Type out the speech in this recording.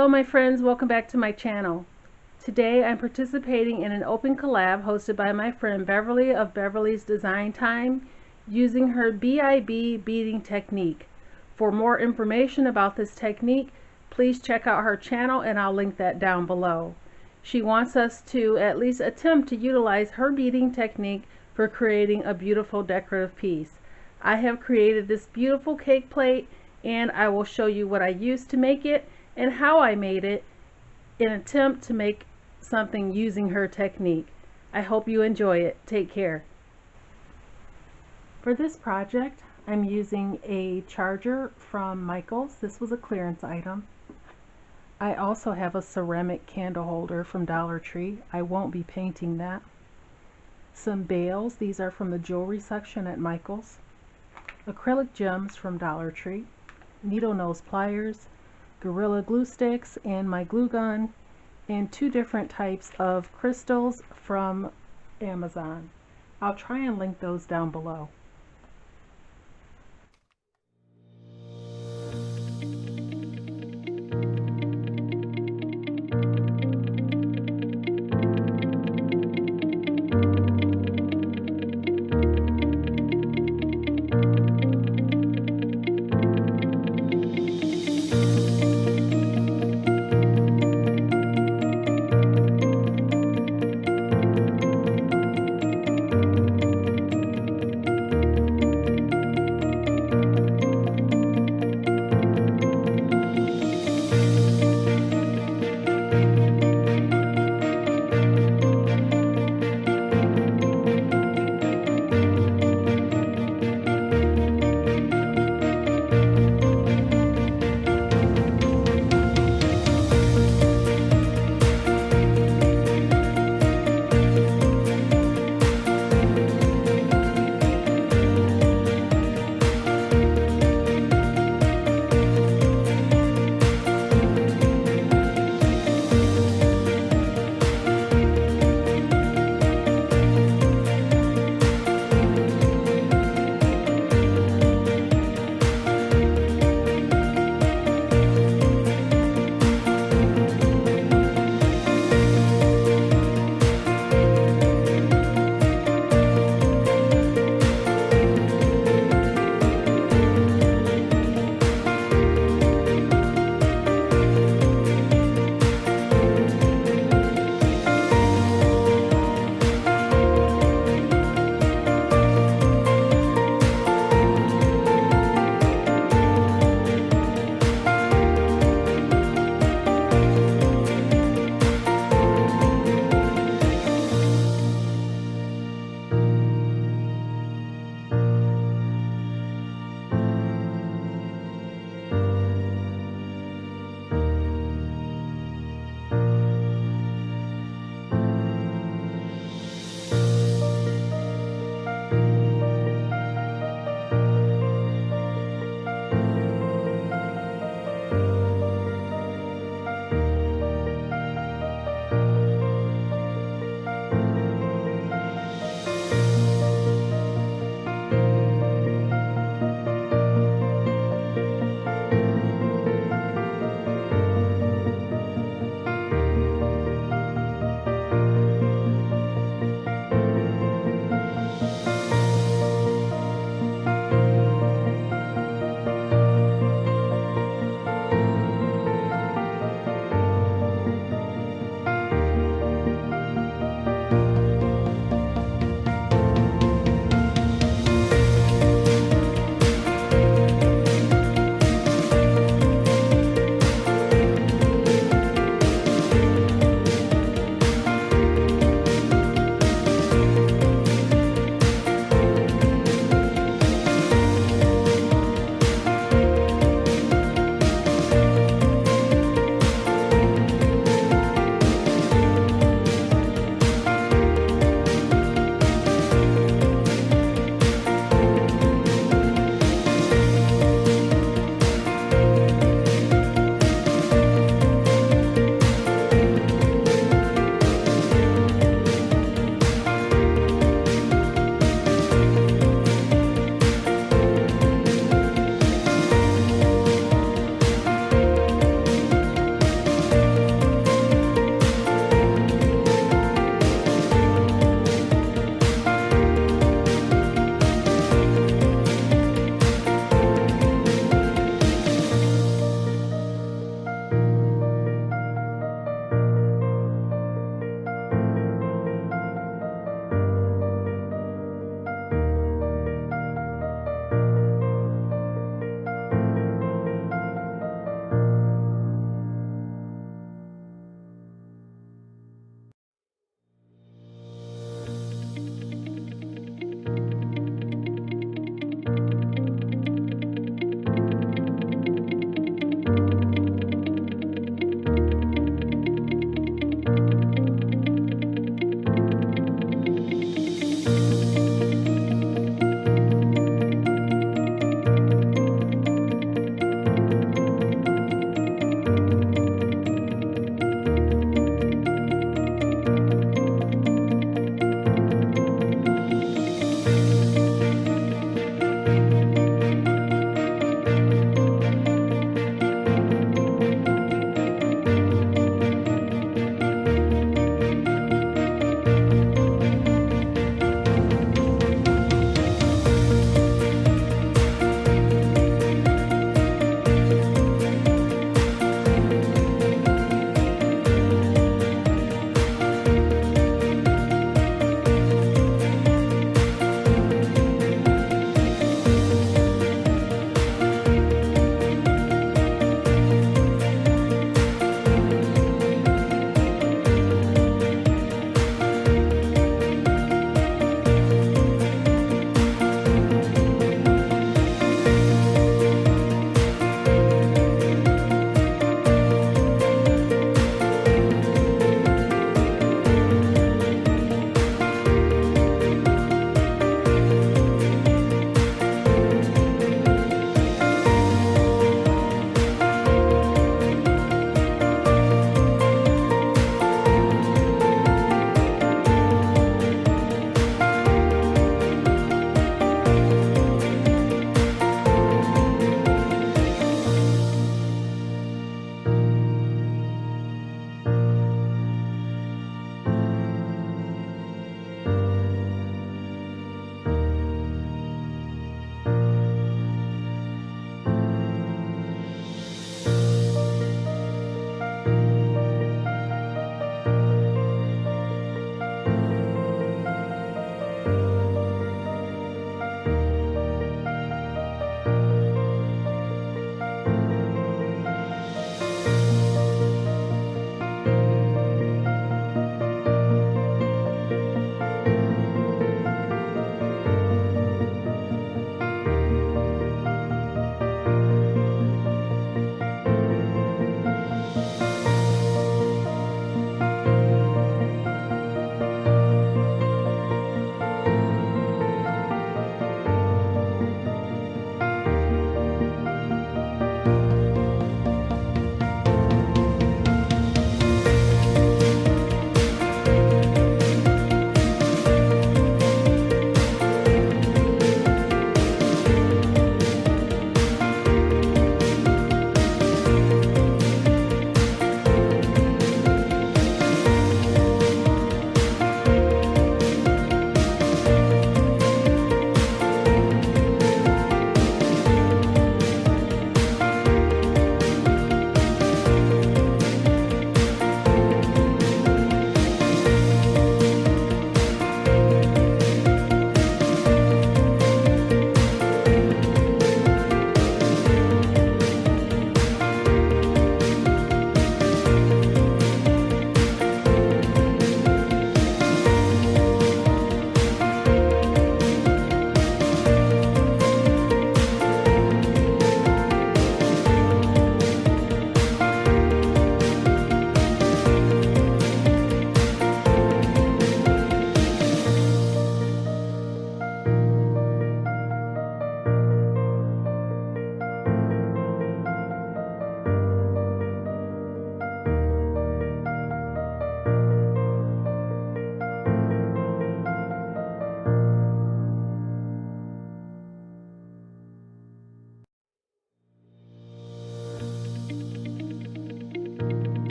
Hello my friends, welcome back to my channel. Today I'm participating in an open collab hosted by my friend Beverly of Beverly's Design Time using her BIB beading technique. For more information about this technique, please check out her channel and I'll link that down below. She wants us to at least attempt to utilize her beading technique for creating a beautiful decorative piece. I have created this beautiful cake plate and I will show you what I used to make it and how I made it in an attempt to make something using her technique. I hope you enjoy it. Take care. For this project, I'm using a charger from Michaels. This was a clearance item. I also have a ceramic candle holder from Dollar Tree. I won't be painting that. Some bales. These are from the jewelry section at Michaels. Acrylic gems from Dollar Tree. Needle nose pliers. Gorilla glue sticks and my glue gun, and two different types of crystals from Amazon. I'll try and link those down below.